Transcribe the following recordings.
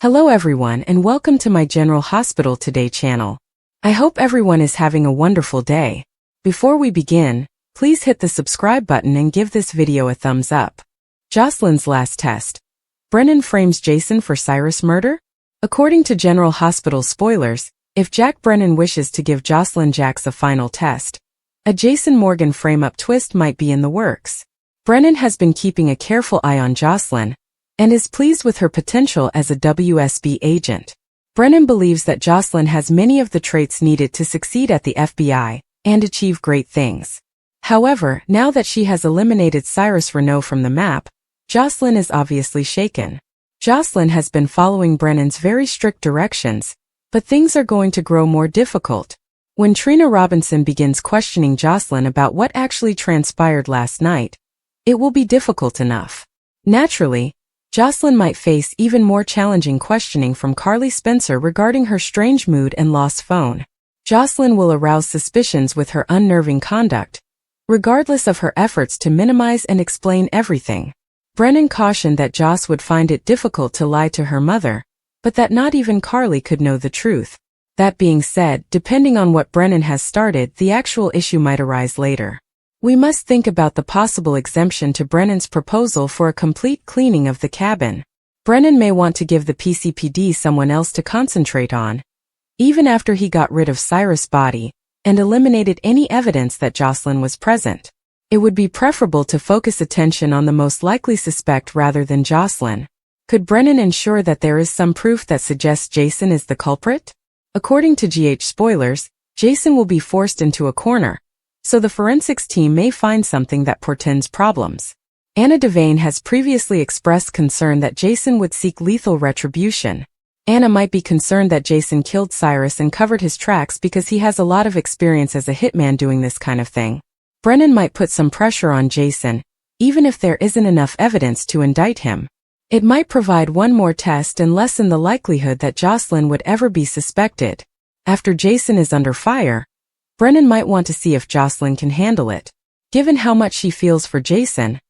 Hello everyone and welcome to my General Hospital Today channel. I hope everyone is having a wonderful day. Before we begin, please hit the subscribe button and give this video a thumbs up. Jocelyn's last test. Brennan frames Jason for Cyrus murder? According to General Hospital spoilers, if Jack Brennan wishes to give Jocelyn Jax a final test, a Jason Morgan frame-up twist might be in the works. Brennan has been keeping a careful eye on Jocelyn, and is pleased with her potential as a WSB agent. Brennan believes that Jocelyn has many of the traits needed to succeed at the FBI and achieve great things. However, now that she has eliminated Cyrus Renaud from the map, Jocelyn is obviously shaken. Jocelyn has been following Brennan's very strict directions, but things are going to grow more difficult. When Trina Robinson begins questioning Jocelyn about what actually transpired last night, it will be difficult enough. Naturally, Jocelyn might face even more challenging questioning from Carly Spencer regarding her strange mood and lost phone. Jocelyn will arouse suspicions with her unnerving conduct, regardless of her efforts to minimize and explain everything. Brennan cautioned that Joss would find it difficult to lie to her mother, but that not even Carly could know the truth. That being said, depending on what Brennan has started, the actual issue might arise later. We must think about the possible exemption to Brennan's proposal for a complete cleaning of the cabin. Brennan may want to give the PCPD someone else to concentrate on, even after he got rid of Cyrus' body and eliminated any evidence that Jocelyn was present. It would be preferable to focus attention on the most likely suspect rather than Jocelyn. Could Brennan ensure that there is some proof that suggests Jason is the culprit? According to GH spoilers, Jason will be forced into a corner, so the forensics team may find something that portends problems. Anna Devane has previously expressed concern that Jason would seek lethal retribution. Anna might be concerned that Jason killed Cyrus and covered his tracks because he has a lot of experience as a hitman doing this kind of thing. Brennan might put some pressure on Jason, even if there isn't enough evidence to indict him. It might provide one more test and lessen the likelihood that Jocelyn would ever be suspected. After Jason is under fire, Brennan might want to see if Jocelyn can handle it. Given how much she feels for Jason,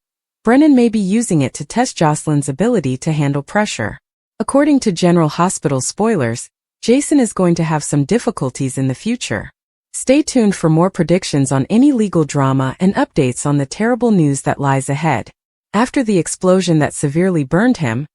Brennan may be using it to test Jocelyn's ability to handle pressure. According to General Hospital spoilers, Jason is going to have some difficulties in the future. Stay tuned for more predictions on any legal drama and updates on the terrible news that lies ahead. After the explosion that severely burned him,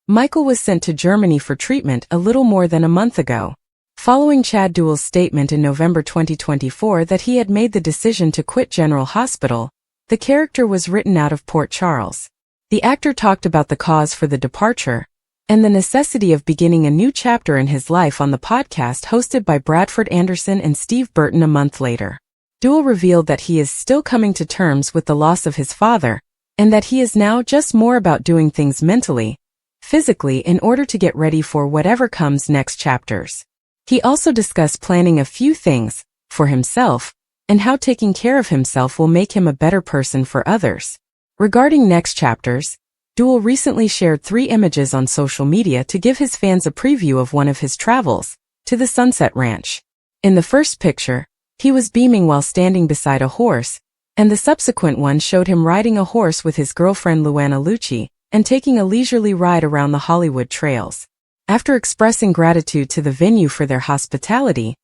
Michael was sent to Germany for treatment a little more than a month ago. Following Chad Duell's statement in November 2024 that he had made the decision to quit General Hospital, the character was written out of Port Charles. The actor talked about the cause for the departure and the necessity of beginning a new chapter in his life on the podcast hosted by Bradford Anderson and Steve Burton a month later. Duell revealed that he is still coming to terms with the loss of his father, and that he is now just more about doing things mentally, physically in order to get ready for whatever comes next chapters. He also discussed planning a few things for himself and how taking care of himself will make him a better person for others. Regarding next chapters, Duell recently shared 3 images on social media to give his fans a preview of one of his travels to the Sunset Ranch. In the first picture, he was beaming while standing beside a horse, and the subsequent one showed him riding a horse with his girlfriend Luana Lucci and taking a leisurely ride around the Hollywood trails. After expressing gratitude to the venue for their hospitality,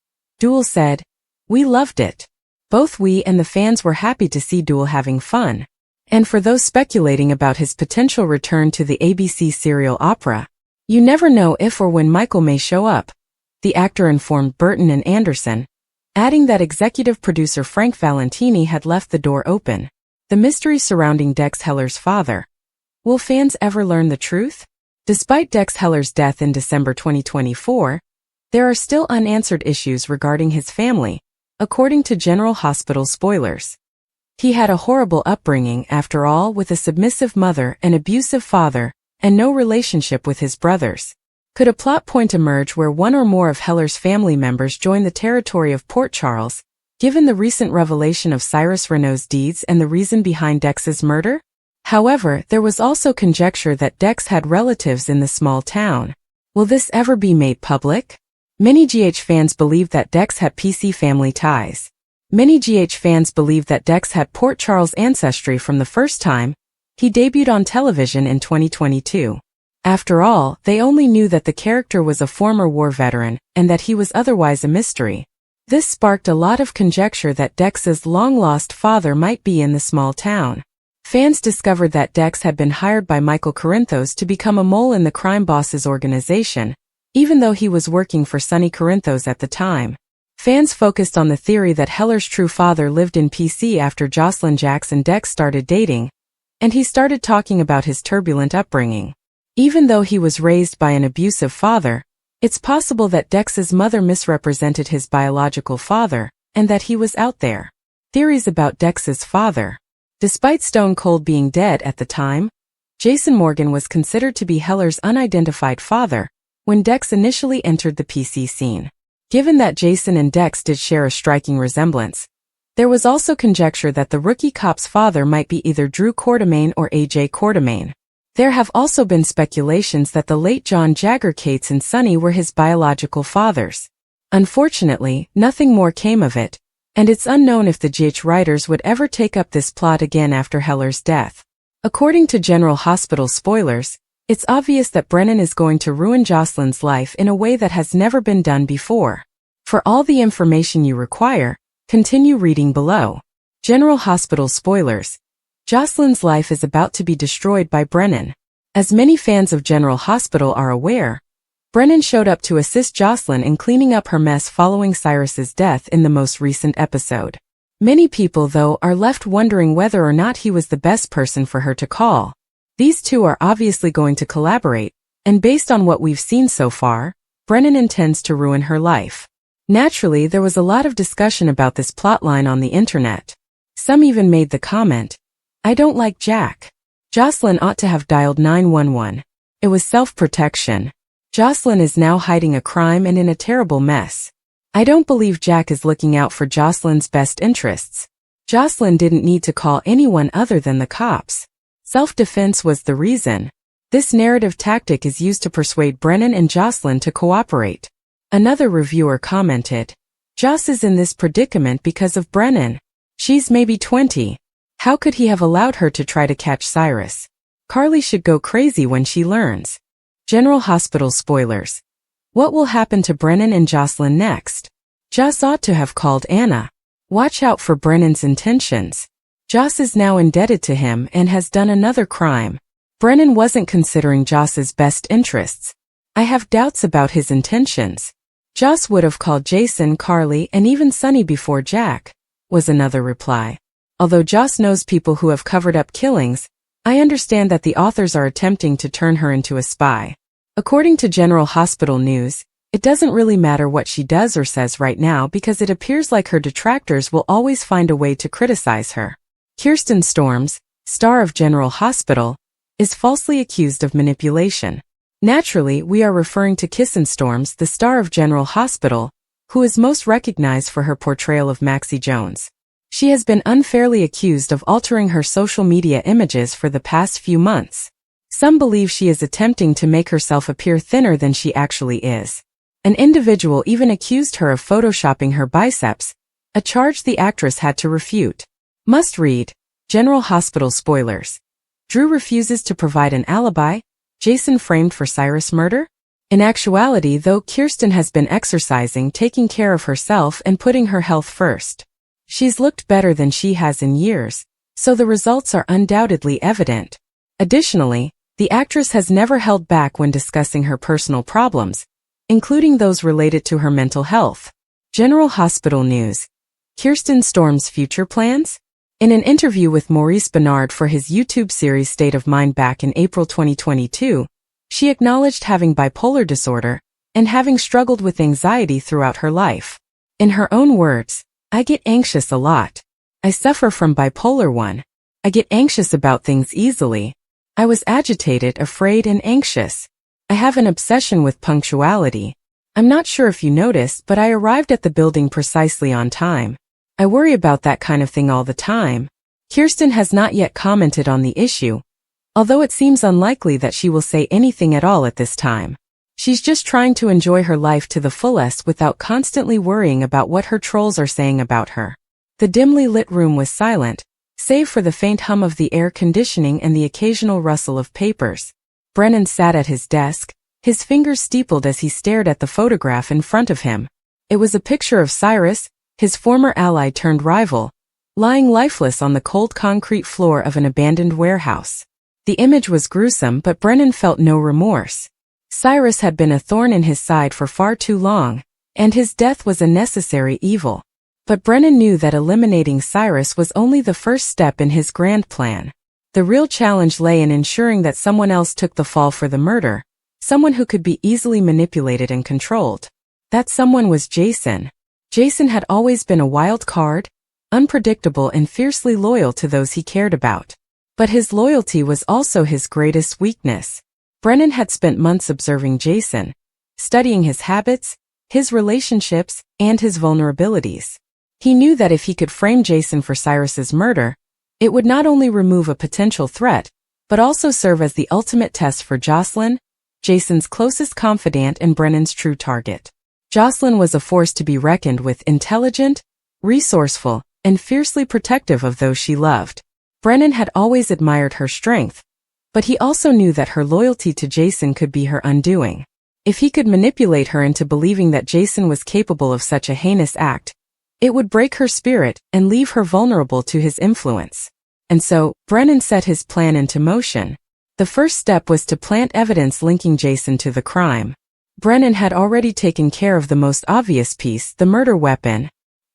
Duell said, "We loved it. Both we and the fans were happy to see Duell having fun." And for those speculating about his potential return to the ABC serial opera, "You never know if or when Michael may show up," the actor informed Burton and Anderson, adding that executive producer Frank Valentini had left the door open. The mystery surrounding Dex Heller's father. Will fans ever learn the truth? Despite Dex Heller's death in December 2024, there are still unanswered issues regarding his family, according to General Hospital spoilers. He had a horrible upbringing after all, with a submissive mother, an abusive father, and no relationship with his brothers. Could a plot point emerge where one or more of Heller's family members join the territory of Port Charles, given the recent revelation of Cyrus Renaud's deeds and the reason behind Dex's murder? However, there was also conjecture that Dex had relatives in the small town. Will this ever be made public? Many GH fans believe that Dex had PC family ties. Many GH fans believe that Dex had Port Charles ancestry from the first time he debuted on television in 2022. After all, they only knew that the character was a former war veteran, and that he was otherwise a mystery. This sparked a lot of conjecture that Dex's long-lost father might be in the small town. Fans discovered that Dex had been hired by Michael Corinthos to become a mole in the crime boss's organization, even though he was working for Sonny Corinthos at the time. Fans focused on the theory that Heller's true father lived in PC after Jocelyn Jax and Dex started dating, and he started talking about his turbulent upbringing. Even though he was raised by an abusive father, it's possible that Dex's mother misrepresented his biological father, and that he was out there. Theories about Dex's father. Despite Stone Cold being dead at the time, Jason Morgan was considered to be Heller's unidentified father when Dex initially entered the PC scene. Given that Jason and Dex did share a striking resemblance, there was also conjecture that the rookie cop's father might be either Drew Quartermaine or AJ Quartermaine. There have also been speculations that the late John Jagger Cates and Sonny were his biological fathers. Unfortunately, nothing more came of it, and it's unknown if the GH writers would ever take up this plot again after Heller's death. According to General Hospital spoilers, it's obvious that Brennan is going to ruin Jocelyn's life in a way that has never been done before. For all the information you require, continue reading below. General Hospital spoilers. Jocelyn's life is about to be destroyed by Brennan. As many fans of General Hospital are aware, Brennan showed up to assist Jocelyn in cleaning up her mess following Cyrus's death in the most recent episode. Many people, though, are left wondering whether or not he was the best person for her to call. These two are obviously going to collaborate, and based on what we've seen so far, Brennan intends to ruin her life. Naturally, there was a lot of discussion about this plotline on the internet. Some even made the comment, "I don't like Jack. Jocelyn ought to have dialed 911. It was self-protection. Jocelyn is now hiding a crime and in a terrible mess. I don't believe Jack is looking out for Jocelyn's best interests. Jocelyn didn't need to call anyone other than the cops. Self-defense was the reason." This narrative tactic is used to persuade Brennan and Jocelyn to cooperate. Another reviewer commented, "Joss is in this predicament because of Brennan. She's maybe 20. How could he have allowed her to try to catch Cyrus? Carly should go crazy when she learns." General Hospital spoilers. What will happen to Brennan and Jocelyn next? Joss ought to have called Anna. Watch out for Brennan's intentions. Joss is now indebted to him and has done another crime. Brennan wasn't considering Joss's best interests. I have doubts about his intentions. Joss would have called Jason, Carly, and even Sonny before Jack, was another reply. Although Joss knows people who have covered up killings, I understand that the authors are attempting to turn her into a spy. According to General Hospital News, it doesn't really matter what she does or says right now because it appears like her detractors will always find a way to criticize her. Kirsten Storms, star of General Hospital, is falsely accused of manipulation. Naturally, we are referring to Kirsten Storms, the star of General Hospital, who is most recognized for her portrayal of Maxie Jones. She has been unfairly accused of altering her social media images for the past few months. Some believe she is attempting to make herself appear thinner than she actually is. An individual even accused her of photoshopping her biceps, a charge the actress had to refute. Must read. General Hospital spoilers. Drew refuses to provide an alibi. Jason framed for Cyrus murder? In actuality, though, Kirsten has been exercising, taking care of herself and putting her health first. She's looked better than she has in years, so the results are undoubtedly evident. Additionally, the actress has never held back when discussing her personal problems, including those related to her mental health. General Hospital News. Kirsten Storm's future plans? In an interview with Maurice Bernard for his YouTube series State of Mind back in April 2022, she acknowledged having bipolar disorder and having struggled with anxiety throughout her life. In her own words, "I get anxious a lot. I suffer from bipolar 1. I get anxious about things easily. I was agitated, afraid, and anxious. I have an obsession with punctuality. I'm not sure if you noticed, but I arrived at the building precisely on time. I worry about that kind of thing all the time." Kirsten has not yet commented on the issue, although it seems unlikely that she will say anything at all at this time. She's just trying to enjoy her life to the fullest without constantly worrying about what her trolls are saying about her. The dimly lit room was silent, save for the faint hum of the air conditioning and the occasional rustle of papers. Brennan sat at his desk, his fingers steepled as he stared at the photograph in front of him. It was a picture of Cyrus, his former ally turned rival, lying lifeless on the cold concrete floor of an abandoned warehouse. The image was gruesome, but Brennan felt no remorse. Cyrus had been a thorn in his side for far too long, and his death was a necessary evil. But Brennan knew that eliminating Cyrus was only the first step in his grand plan. The real challenge lay in ensuring that someone else took the fall for the murder, someone who could be easily manipulated and controlled. That someone was Jason. Jason had always been a wild card, unpredictable and fiercely loyal to those he cared about. But his loyalty was also his greatest weakness. Brennan had spent months observing Jason, studying his habits, his relationships, and his vulnerabilities. He knew that if he could frame Jason for Cyrus's murder, it would not only remove a potential threat, but also serve as the ultimate test for Jocelyn, Jason's closest confidant and Brennan's true target. Jocelyn was a force to be reckoned with, intelligent, resourceful, and fiercely protective of those she loved. Brennan had always admired her strength, but he also knew that her loyalty to Jason could be her undoing. If he could manipulate her into believing that Jason was capable of such a heinous act, it would break her spirit and leave her vulnerable to his influence. And so, Brennan set his plan into motion. The first step was to plant evidence linking Jason to the crime. Brennan had already taken care of the most obvious piece, the murder weapon.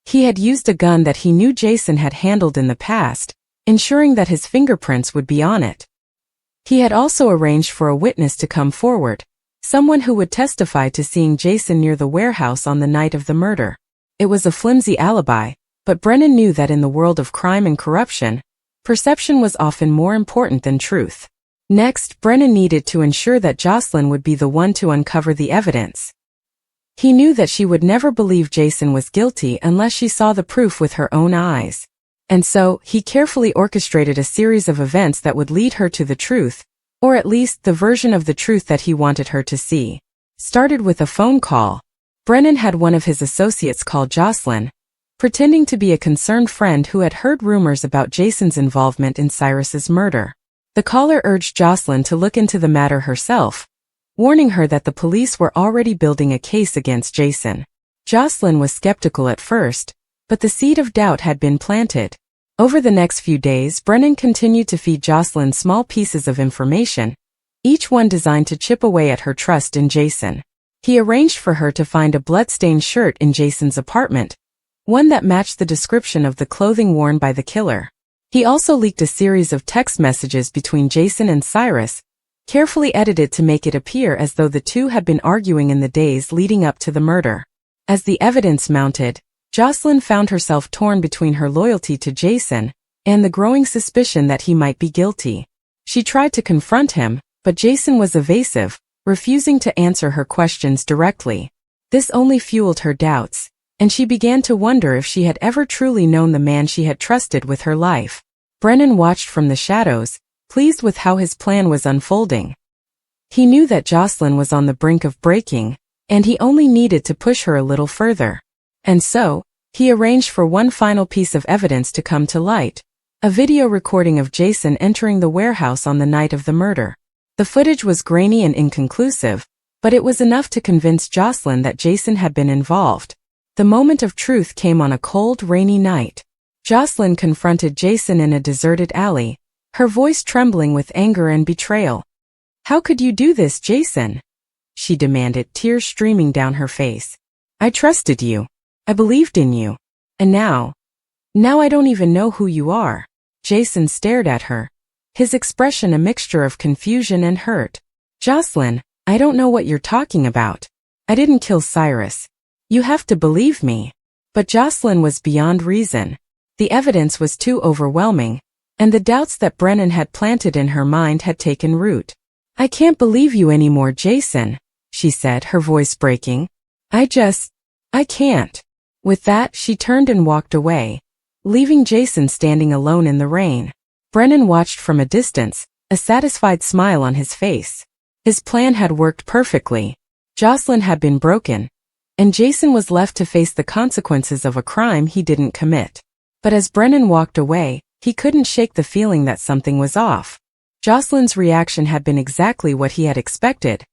He had used a gun that he knew Jason had handled in the past, ensuring that his fingerprints would be on it. He had also arranged for a witness to come forward, someone who would testify to seeing Jason near the warehouse on the night of the murder. It was a flimsy alibi, but Brennan knew that in the world of crime and corruption, perception was often more important than truth. Next, Brennan needed to ensure that Jocelyn would be the one to uncover the evidence. He knew that she would never believe Jason was guilty unless she saw the proof with her own eyes. And so, he carefully orchestrated a series of events that would lead her to the truth, or at least the version of the truth that he wanted her to see. Started with a phone call. Brennan had one of his associates call Jocelyn, pretending to be a concerned friend who had heard rumors about Jason's involvement in Cyrus's murder. The caller urged Jocelyn to look into the matter herself, warning her that the police were already building a case against Jason. Jocelyn was skeptical at first, but the seed of doubt had been planted. Over the next few days, Brennan continued to feed Jocelyn small pieces of information, each one designed to chip away at her trust in Jason. He arranged for her to find a blood-stained shirt in Jason's apartment, one that matched the description of the clothing worn by the killer. He also leaked a series of text messages between Jason and Cyrus, carefully edited to make it appear as though the two had been arguing in the days leading up to the murder. As the evidence mounted, Jocelyn found herself torn between her loyalty to Jason and the growing suspicion that he might be guilty. She tried to confront him, but Jason was evasive, refusing to answer her questions directly. This only fueled her doubts, and she began to wonder if she had ever truly known the man she had trusted with her life. Brennan watched from the shadows, pleased with how his plan was unfolding. He knew that Jocelyn was on the brink of breaking, and he only needed to push her a little further. And so, he arranged for one final piece of evidence to come to light, a video recording of Jason entering the warehouse on the night of the murder. The footage was grainy and inconclusive, but it was enough to convince Jocelyn that Jason had been involved. The moment of truth came on a cold, rainy night. Jocelyn confronted Jason in a deserted alley, her voice trembling with anger and betrayal. "How could you do this, Jason?" she demanded, tears streaming down her face. "I trusted you. I believed in you. And now I don't even know who you are." Jason stared at her, his expression a mixture of confusion and hurt. "Jocelyn, I don't know what you're talking about. I didn't kill Cyrus. You have to believe me." But Jocelyn was beyond reason. The evidence was too overwhelming, and the doubts that Brennan had planted in her mind had taken root. "I can't believe you anymore, Jason," she said, her voice breaking. I can't." With that, she turned and walked away, leaving Jason standing alone in the rain. Brennan watched from a distance, a satisfied smile on his face. His plan had worked perfectly. Jocelyn had been broken, and Jason was left to face the consequences of a crime he didn't commit. But as Brennan walked away, he couldn't shake the feeling that something was off. Jocelyn's reaction had been exactly what he had expected,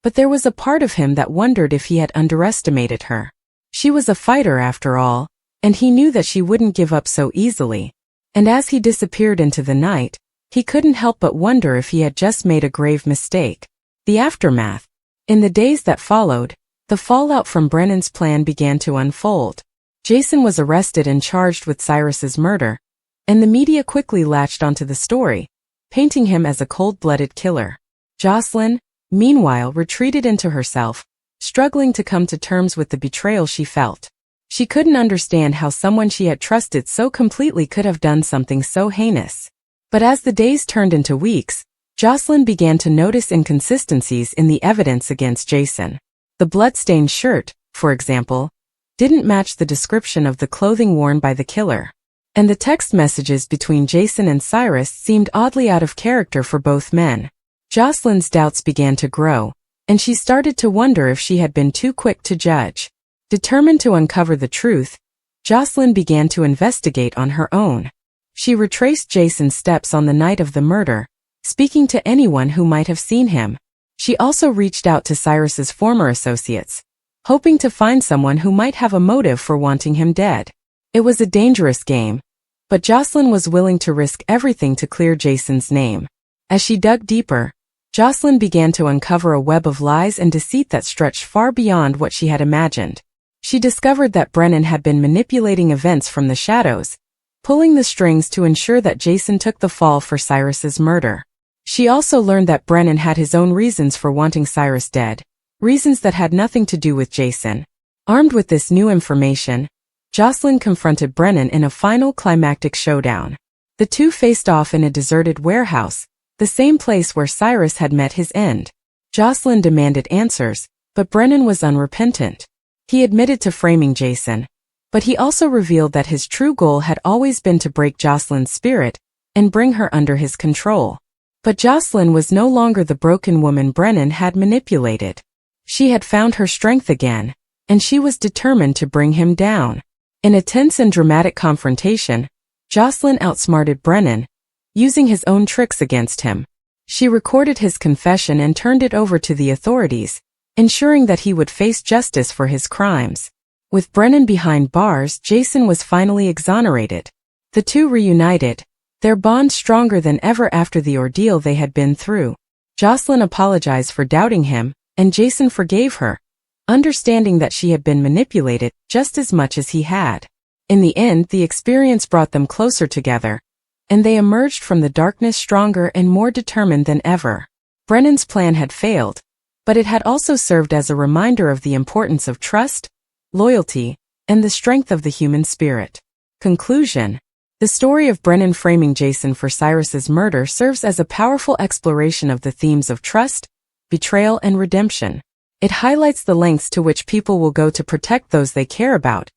but there was a part of him that wondered if he had underestimated her. She was a fighter after all, and he knew that she wouldn't give up so easily. And as he disappeared into the night, he couldn't help but wonder if he had just made a grave mistake. The aftermath. In the days that followed, the fallout from Brennan's plan began to unfold. Jason was arrested and charged with Cyrus's murder, and the media quickly latched onto the story, painting him as a cold-blooded killer. Jocelyn, meanwhile, retreated into herself, struggling to come to terms with the betrayal she felt. She couldn't understand how someone she had trusted so completely could have done something so heinous. But as the days turned into weeks, Jocelyn began to notice inconsistencies in the evidence against Jason. The blood-stained shirt, for example, didn't match the description of the clothing worn by the killer. And the text messages between Jason and Cyrus seemed oddly out of character for both men. Jocelyn's doubts began to grow, and she started to wonder if she had been too quick to judge. Determined to uncover the truth, Jocelyn began to investigate on her own. She retraced Jason's steps on the night of the murder, speaking to anyone who might have seen him. She also reached out to Cyrus's former associates, hoping to find someone who might have a motive for wanting him dead. It was a dangerous game, but Jocelyn was willing to risk everything to clear Jason's name. As she dug deeper, Jocelyn began to uncover a web of lies and deceit that stretched far beyond what she had imagined. She discovered that Brennan had been manipulating events from the shadows, pulling the strings to ensure that Jason took the fall for Cyrus's murder. She also learned that Brennan had his own reasons for wanting Cyrus dead, reasons that had nothing to do with Jason. Armed with this new information, Jocelyn confronted Brennan in a final climactic showdown. The two faced off in a deserted warehouse, the same place where Cyrus had met his end. Jocelyn demanded answers, but Brennan was unrepentant. He admitted to framing Jason, but he also revealed that his true goal had always been to break Jocelyn's spirit and bring her under his control. But Jocelyn was no longer the broken woman Brennan had manipulated. She had found her strength again, and she was determined to bring him down. In a tense and dramatic confrontation, Jocelyn outsmarted Brennan, using his own tricks against him. She recorded his confession and turned it over to the authorities, ensuring that he would face justice for his crimes. With Brennan behind bars, Jason was finally exonerated. The two reunited, their bond stronger than ever after the ordeal they had been through. Jocelyn apologized for doubting him, and Jason forgave her, understanding that she had been manipulated just as much as he had. In the end, the experience brought them closer together, and they emerged from the darkness stronger and more determined than ever. Brennan's plan had failed, but it had also served as a reminder of the importance of trust, loyalty, and the strength of the human spirit. Conclusion. The story of Brennan framing Jason for Cyrus's murder serves as a powerful exploration of the themes of trust, betrayal, and redemption. It highlights the lengths to which people will go to protect those they care about,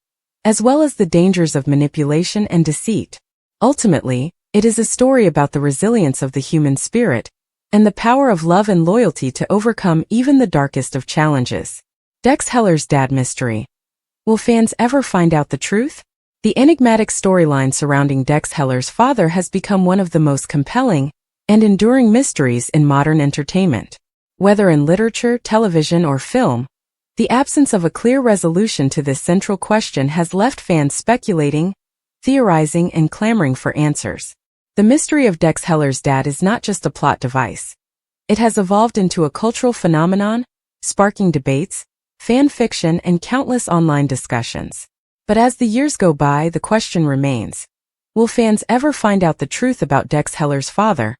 as well as the dangers of manipulation and deceit. Ultimately, it is a story about the resilience of the human spirit and the power of love and loyalty to overcome even the darkest of challenges. Dex Heller's dad mystery. Will fans ever find out the truth? The enigmatic storyline surrounding Dex Heller's father has become one of the most compelling and enduring mysteries in modern entertainment. Whether in literature, television, or film, the absence of a clear resolution to this central question has left fans speculating, theorizing, and clamoring for answers. The mystery of Dex Heller's dad is not just a plot device. It has evolved into a cultural phenomenon, sparking debates, fan fiction, and countless online discussions. But as the years go by, the question remains: will fans ever find out the truth about Dex Heller's father?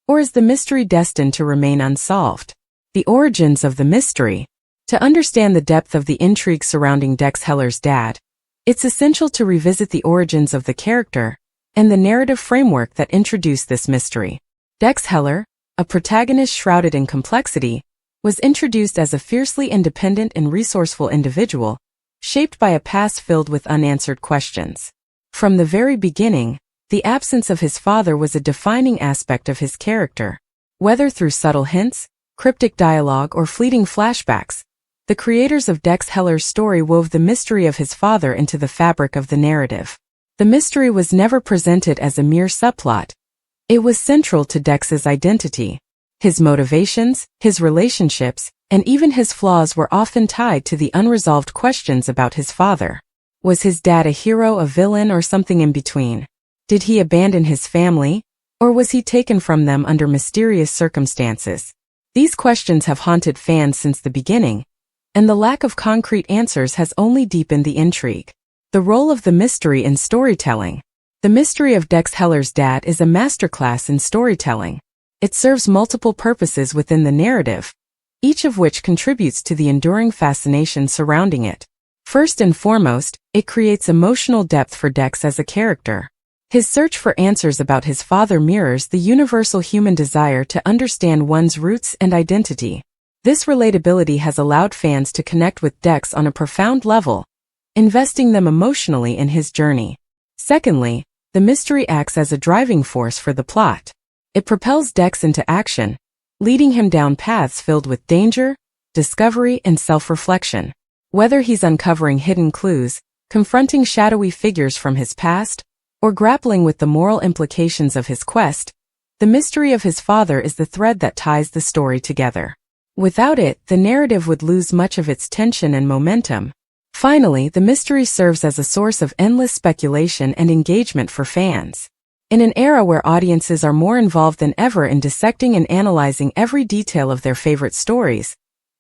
Or is the mystery destined to remain unsolved? The origins of the mystery. To understand the depth of the intrigue surrounding Dex Heller's dad, it's essential to revisit the origins of the character and the narrative framework that introduced this mystery. Dex Heller, a protagonist shrouded in complexity, was introduced as a fiercely independent and resourceful individual, shaped by a past filled with unanswered questions. From the very beginning, the absence of his father was a defining aspect of his character. Whether through subtle hints, cryptic dialogue, or fleeting flashbacks, the creators of Dex Heller's story wove the mystery of his father into the fabric of the narrative. The mystery was never presented as a mere subplot, It was central to Dex's identity. His motivations, his relationships, and even his flaws were often tied to the unresolved questions about his father. Was his dad a hero, a villain, or something in between? Did he abandon his family, or was he taken from them under mysterious circumstances? These questions have haunted fans since the beginning, and the lack of concrete answers has only deepened the intrigue. The role of the mystery in storytelling. The mystery of Dex Heller's dad is a masterclass in storytelling. It serves multiple purposes within the narrative, each of which contributes to the enduring fascination surrounding it. First and foremost, it creates emotional depth for Dex as a character. His search for answers about his father mirrors the universal human desire to understand one's roots and identity. This relatability has allowed fans to connect with Dex on a profound level, investing them emotionally in his journey. Secondly, the mystery acts as a driving force for the plot. It propels Dex into action, leading him down paths filled with danger, discovery, and self-reflection. Whether he's uncovering hidden clues, confronting shadowy figures from his past, or grappling with the moral implications of his quest, the mystery of his father is the thread that ties the story together. Without it, the narrative would lose much of its tension and momentum. Finally, the mystery serves as a source of endless speculation and engagement for fans. In an era where audiences are more involved than ever in dissecting and analyzing every detail of their favorite stories,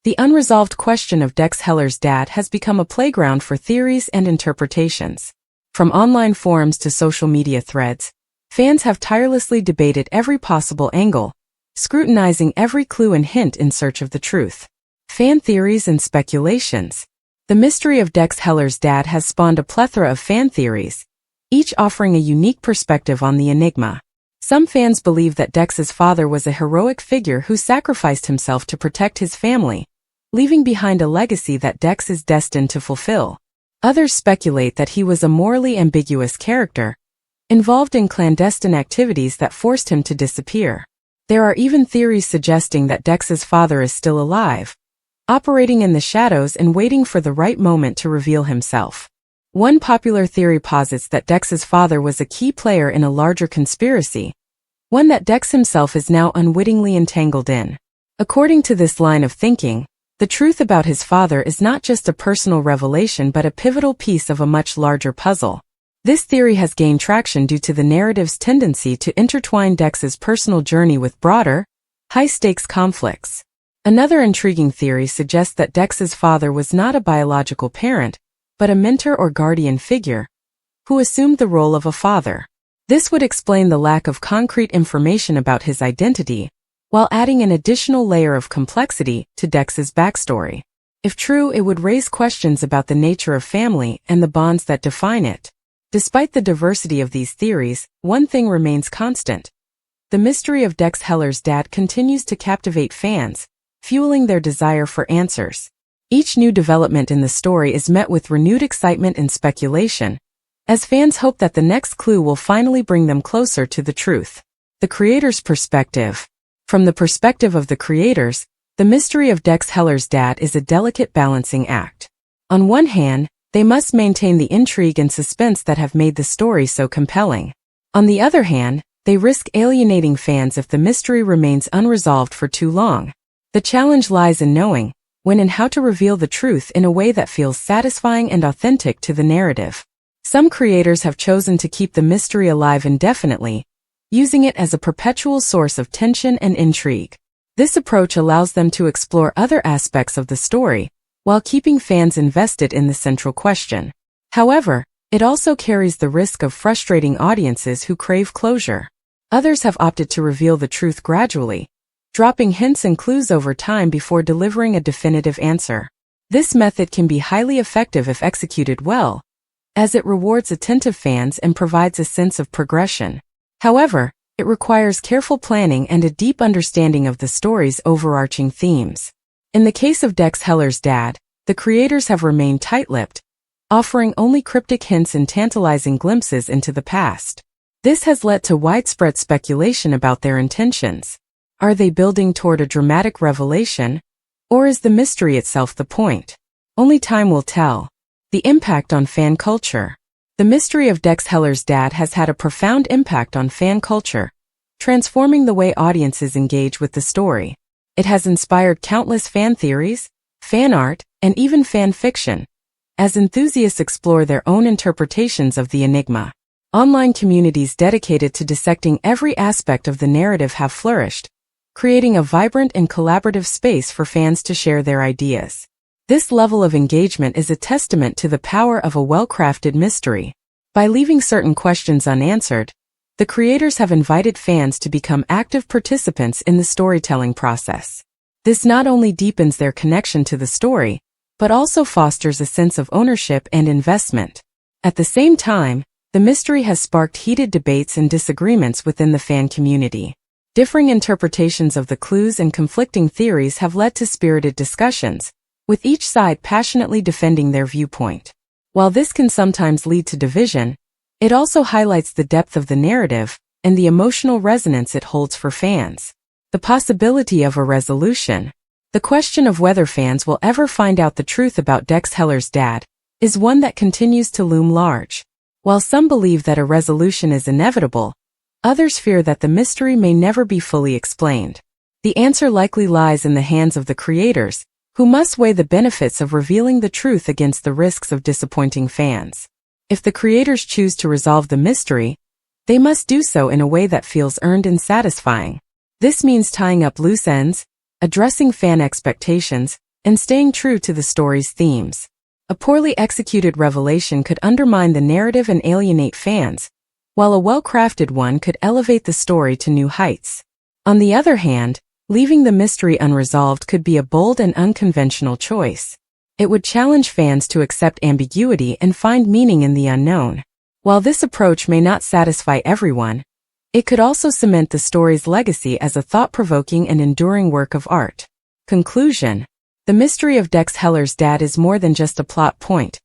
the unresolved question of Dex Heller's dad has become a playground for theories and interpretations. From online forums to social media threads, fans have tirelessly debated every possible angle, scrutinizing every clue and hint in search of the truth. Fan theories and speculations. The mystery of Dex Heller's dad has spawned a plethora of fan theories, each offering a unique perspective on the enigma. Some fans believe that Dex's father was a heroic figure who sacrificed himself to protect his family, leaving behind a legacy that Dex is destined to fulfill. Others speculate that he was a morally ambiguous character, involved in clandestine activities that forced him to disappear. There are even theories suggesting that Dex's father is still alive, operating in the shadows and waiting for the right moment to reveal himself. One popular theory posits that Dex's father was a key player in a larger conspiracy, one that Dex himself is now unwittingly entangled in. According to this line of thinking, the truth about his father is not just a personal revelation but a pivotal piece of a much larger puzzle. This theory has gained traction due to the narrative's tendency to intertwine Dex's personal journey with broader, high-stakes conflicts. Another intriguing theory suggests that Dex's father was not a biological parent, but a mentor or guardian figure, who assumed the role of a father. This would explain the lack of concrete information about his identity, while adding an additional layer of complexity to Dex's backstory. If true, it would raise questions about the nature of family and the bonds that define it. Despite the diversity of these theories, one thing remains constant. The mystery of Dex Heller's dad continues to captivate fans, fueling their desire for answers. Each new development in the story is met with renewed excitement and speculation, as fans hope that the next clue will finally bring them closer to the truth. The creator's perspective. From the perspective of the creators, the mystery of Dex Heller's dad is a delicate balancing act. On one hand, they must maintain the intrigue and suspense that have made the story so compelling. On the other hand, they risk alienating fans if the mystery remains unresolved for too long. The challenge lies in knowing when and how to reveal the truth in a way that feels satisfying and authentic to the narrative. Some creators have chosen to keep the mystery alive indefinitely, using it as a perpetual source of tension and intrigue. This approach allows them to explore other aspects of the story, while keeping fans invested in the central question. However, it also carries the risk of frustrating audiences who crave closure. Others have opted to reveal the truth gradually, dropping hints and clues over time before delivering a definitive answer. This method can be highly effective if executed well, as it rewards attentive fans and provides a sense of progression. However, it requires careful planning and a deep understanding of the story's overarching themes. In the case of Dex Heller's dad, the creators have remained tight-lipped, offering only cryptic hints and tantalizing glimpses into the past. This has led to widespread speculation about their intentions. Are they building toward a dramatic revelation, or is the mystery itself the point? Only time will tell. The impact on fan culture. The mystery of Dex Heller's dad has had a profound impact on fan culture, transforming the way audiences engage with the story. It has inspired countless fan theories, fan art, and even fan fiction, as enthusiasts explore their own interpretations of the enigma. Online communities dedicated to dissecting every aspect of the narrative have flourished, creating a vibrant and collaborative space for fans to share their ideas. This level of engagement is a testament to the power of a well-crafted mystery. By leaving certain questions unanswered, the creators have invited fans to become active participants in the storytelling process. This not only deepens their connection to the story, but also fosters a sense of ownership and investment. At the same time, the mystery has sparked heated debates and disagreements within the fan community. Differing interpretations of the clues and conflicting theories have led to spirited discussions, with each side passionately defending their viewpoint. While this can sometimes lead to division, it also highlights the depth of the narrative and the emotional resonance it holds for fans. The possibility of a resolution. The question of whether fans will ever find out the truth about Dex Heller's dad is one that continues to loom large. While some believe that a resolution is inevitable, others fear that the mystery may never be fully explained. The answer likely lies in the hands of the creators, who must weigh the benefits of revealing the truth against the risks of disappointing fans. If the creators choose to resolve the mystery, they must do so in a way that feels earned and satisfying. This means tying up loose ends, addressing fan expectations, and staying true to the story's themes. A poorly executed revelation could undermine the narrative and alienate fans, while a well-crafted one could elevate the story to new heights. On the other hand, leaving the mystery unresolved could be a bold and unconventional choice. It would challenge fans to accept ambiguity and find meaning in the unknown. While this approach may not satisfy everyone, it could also cement the story's legacy as a thought-provoking and enduring work of art. Conclusion. The mystery of Dex Heller's dad is more than just a plot point.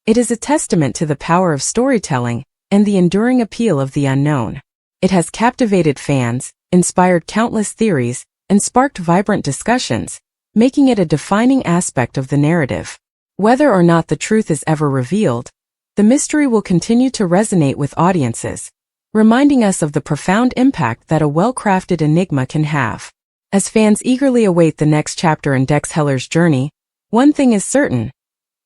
It is a testament to the power of storytelling and the enduring appeal of the unknown. It has captivated fans, inspired countless theories, and sparked vibrant discussions, making it a defining aspect of the narrative. Whether or not the truth is ever revealed, the mystery will continue to resonate with audiences, reminding us of the profound impact that a well-crafted enigma can have. As fans eagerly await the next chapter in Dex Heller's journey, one thing is certain: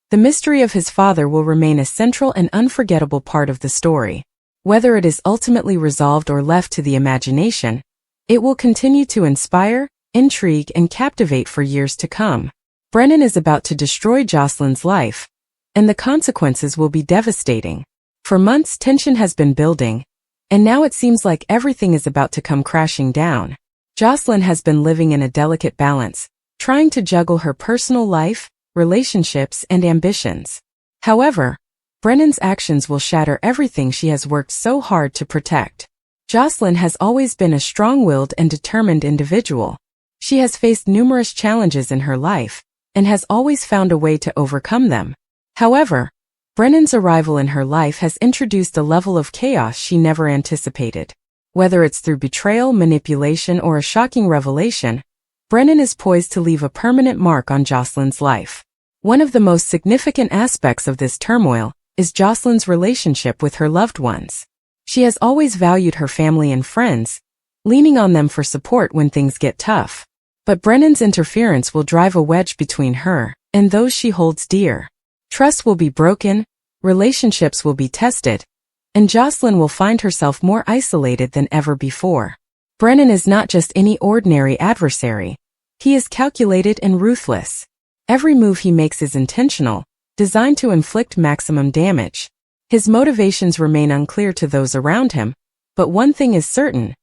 the mystery of his father will remain a central and unforgettable part of the story. Whether it is ultimately resolved or left to the imagination, it will continue to inspire, intrigue, and captivate for years to come. Brennan is about to destroy Jocelyn's life, and the consequences will be devastating. For months, tension has been building, and now it seems like everything is about to come crashing down. Jocelyn has been living in a delicate balance, trying to juggle her personal life, relationships, and ambitions. However, Brennan's actions will shatter everything she has worked so hard to protect. Jocelyn has always been a strong-willed and determined individual. She has faced numerous challenges in her life, and has always found a way to overcome them. However, Brennan's arrival in her life has introduced a level of chaos she never anticipated. Whether it's through betrayal, manipulation, or a shocking revelation, Brennan is poised to leave a permanent mark on Jocelyn's life. One of the most significant aspects of this turmoil is Jocelyn's relationship with her loved ones. She has always valued her family and friends, leaning on them for support when things get tough. But Brennan's interference will drive a wedge between her and those she holds dear. Trust will be broken, relationships will be tested, and Jocelyn will find herself more isolated than ever before. Brennan is not just any ordinary adversary. He is calculated and ruthless. Every move he makes is intentional, designed to inflict maximum damage. His motivations remain unclear to those around him, but one thing is certain: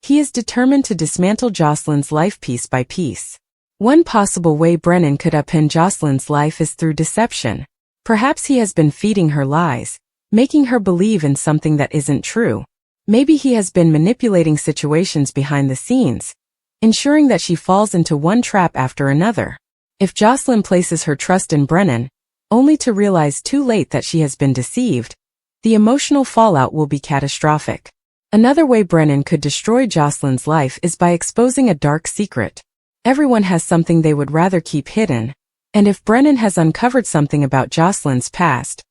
he is determined to dismantle Jocelyn's life piece by piece. One possible way Brennan could upend Jocelyn's life is through deception. Perhaps he has been feeding her lies, making her believe in something that isn't true. Maybe he has been manipulating situations behind the scenes, ensuring that she falls into one trap after another. If Jocelyn places her trust in Brennan, only to realize too late that she has been deceived, the emotional fallout will be catastrophic. Another way Brennan could destroy Jocelyn's life is by exposing a dark secret. Everyone has something they would rather keep hidden, and if Brennan has uncovered something about Jocelyn's past,